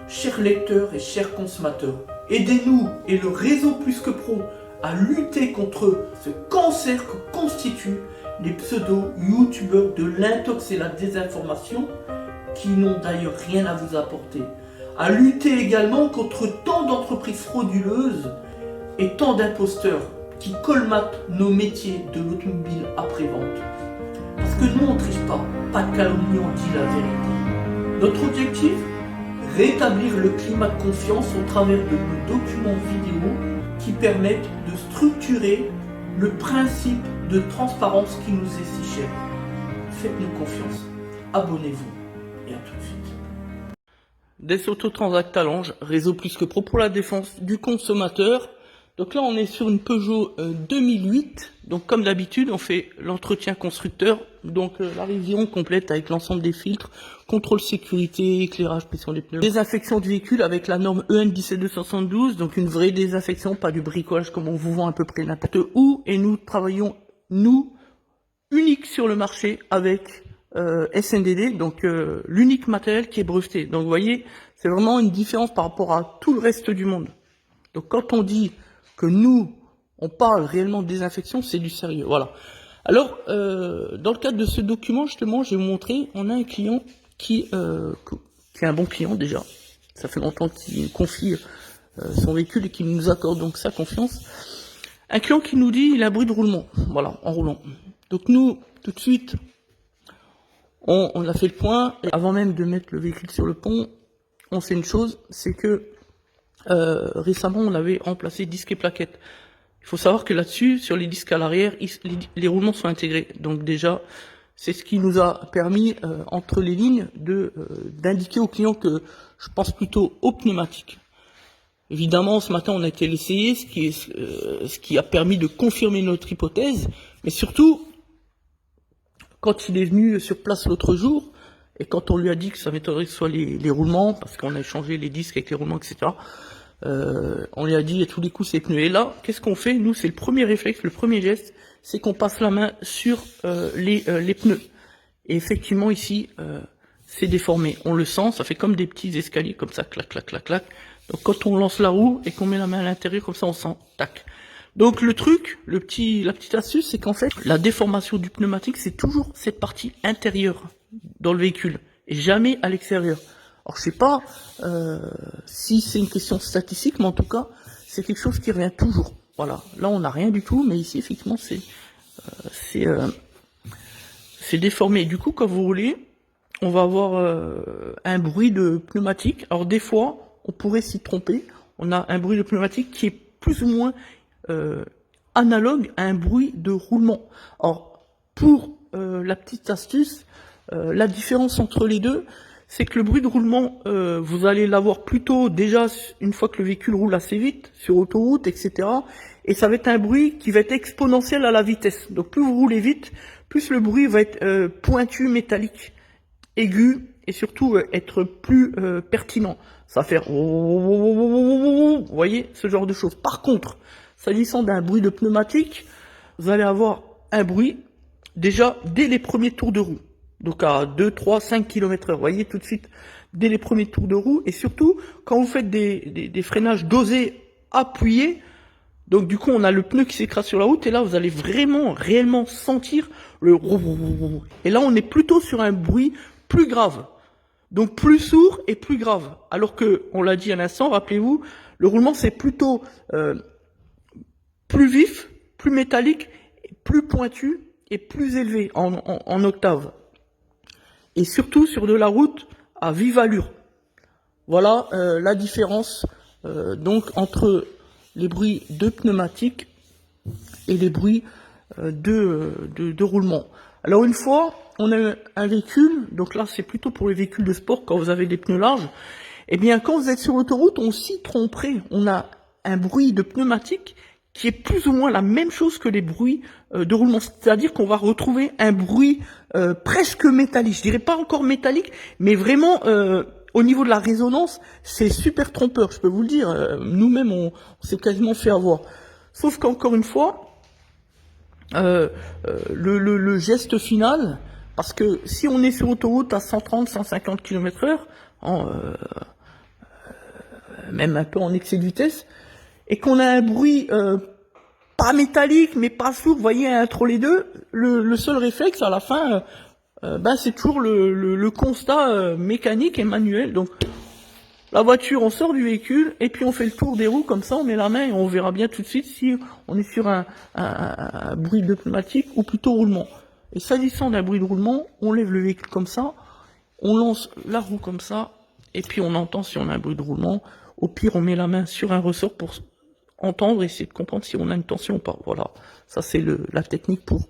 chers lecteurs et chers consommateurs, aidez-nous et le réseau Plus que Pro à lutter contre ce cancer que constituent les pseudo-youtubeurs de l'intox et la désinformation qui n'ont d'ailleurs rien à vous apporter. À lutter également contre tant d'entreprises frauduleuses et tant d'imposteurs qui colmatent nos métiers de l'automobile après-vente. Parce que nous on ne triche pas de calomnie, on dit la vérité. Notre objectif, rétablir le climat de confiance au travers de nos documents vidéo qui permettent de structurer le principe de transparence qui nous est si cher. Faites-nous confiance, abonnez-vous et à tout de suite. Des Autotransact Talange, réseau Plus que Pro pour la défense du consommateur. Donc là on est sur une Peugeot 2008, donc comme d'habitude on fait l'entretien constructeur, donc la révision complète avec l'ensemble des filtres, contrôle sécurité, éclairage, pression des pneus, désinfection du véhicule avec la norme EN 17212, donc une vraie désinfection, pas du bricolage comme on vous vend à peu près n'importe où, et nous travaillons, nous, unique sur le marché avec SNDD, donc l'unique matériel qui est breveté. Donc vous voyez, c'est vraiment une différence par rapport à tout le reste du monde. Donc quand on dit que nous, on parle réellement de désinfection, c'est du sérieux. Voilà. Alors, dans le cadre de ce document, justement, je vais vous montrer, on a un client qui est un bon client déjà. Ça fait longtemps qu'il confie son véhicule et qu'il nous accorde donc sa confiance. Un client qui nous dit, il a un bruit de roulement. Voilà, en roulant. Donc nous, tout de suite, on a fait le point. Et avant même de mettre le véhicule sur le pont, on sait une chose, c'est que récemment, on avait remplacé disques et plaquettes. Il faut savoir que là-dessus, sur les disques à l'arrière, les roulements sont intégrés. Donc déjà, c'est ce qui nous a permis, entre les lignes, d'indiquer au client que je pense plutôt aux pneumatiques. Évidemment, ce matin, on a été l'essayer, ce qui a permis de confirmer notre hypothèse. Mais surtout, quand il est venu sur place l'autre jour, et quand on lui a dit que ça m'étonnerait que ce soit les roulements, parce qu'on a échangé les disques avec les roulements, etc., on lui a dit à tous les coups c'est pneus. Et là, qu'est-ce qu'on fait? Nous, c'est le premier réflexe, le premier geste, c'est qu'on passe la main sur les pneus. Et effectivement, ici, c'est déformé. On le sent, ça fait comme des petits escaliers, comme ça, clac, clac, clac, clac. Donc quand on lance la roue et qu'on met la main à l'intérieur, comme ça, on sent, tac. Donc le truc, la petite astuce, c'est qu'en fait, la déformation du pneumatique, c'est toujours cette partie intérieure dans le véhicule, et jamais à l'extérieur. Alors je sais pas si c'est une question statistique, mais en tout cas, c'est quelque chose qui revient toujours. Voilà, là on n'a rien du tout, mais ici effectivement c'est déformé. Du coup, quand vous roulez, on va avoir un bruit de pneumatique. Alors des fois, on pourrait s'y tromper. On a un bruit de pneumatique qui est plus ou moins analogue à un bruit de roulement. Alors pour la petite astuce, la différence entre les deux, c'est que le bruit de roulement, vous allez l'avoir plutôt déjà une fois que le véhicule roule assez vite, sur autoroute, etc. Et ça va être un bruit qui va être exponentiel à la vitesse. Donc plus vous roulez vite, plus le bruit va être pointu, métallique, aigu, et surtout être plus pertinent. Ça va faire... Vous voyez, ce genre de choses. Par contre, s'agissant d'un bruit de pneumatique, vous allez avoir un bruit déjà dès les premiers tours de roue. Donc à 2, 3, 5 km/h, vous voyez tout de suite, dès les premiers tours de roue, et surtout quand vous faites des freinages dosés, appuyés, donc du coup on a le pneu qui s'écrase sur la route, et là vous allez vraiment, réellement sentir le... Et là on est plutôt sur un bruit plus grave, donc plus sourd et plus grave, alors que, on l'a dit à l'instant, rappelez-vous, le roulement c'est plutôt plus vif, plus métallique, plus pointu, et plus élevé en octave. Et surtout sur de la route à vive allure. Voilà la différence donc entre les bruits de pneumatique et les bruits de roulement. Alors une fois, on a un véhicule, donc là c'est plutôt pour les véhicules de sport quand vous avez des pneus larges, et bien quand vous êtes sur l'autoroute, on s'y tromperait. On a un bruit de pneumatique qui est plus ou moins la même chose que les bruits de roulement. C'est-à-dire qu'on va retrouver un bruit presque métallique. Je dirais pas encore métallique, mais vraiment au niveau de la résonance, c'est super trompeur, je peux vous le dire. Nous-mêmes, on s'est quasiment fait avoir. Sauf qu'encore une fois, le geste final, parce que si on est sur autoroute à 130, 150 km/h, même un peu en excès de vitesse, et qu'on a un bruit pas métallique, mais pas sourd, vous voyez, entre les deux, le seul réflexe à la fin, c'est toujours le constat mécanique et manuel. Donc la voiture, on sort du véhicule, et puis on fait le tour des roues, comme ça on met la main, et on verra bien tout de suite si on est sur un bruit de pneumatique, ou plutôt roulement. Et s'agissant d'un bruit de roulement, on lève le véhicule comme ça, on lance la roue comme ça, et puis on entend si on a un bruit de roulement. Au pire, on met la main sur un ressort pour entendre et essayer de comprendre si on a une tension ou pas. Voilà, ça c'est la technique pour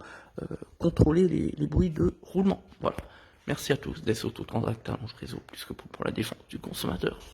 contrôler les bruits de roulement. Voilà. Merci à tous. Des Autotransact, un réseau plus que pour la défense du consommateur.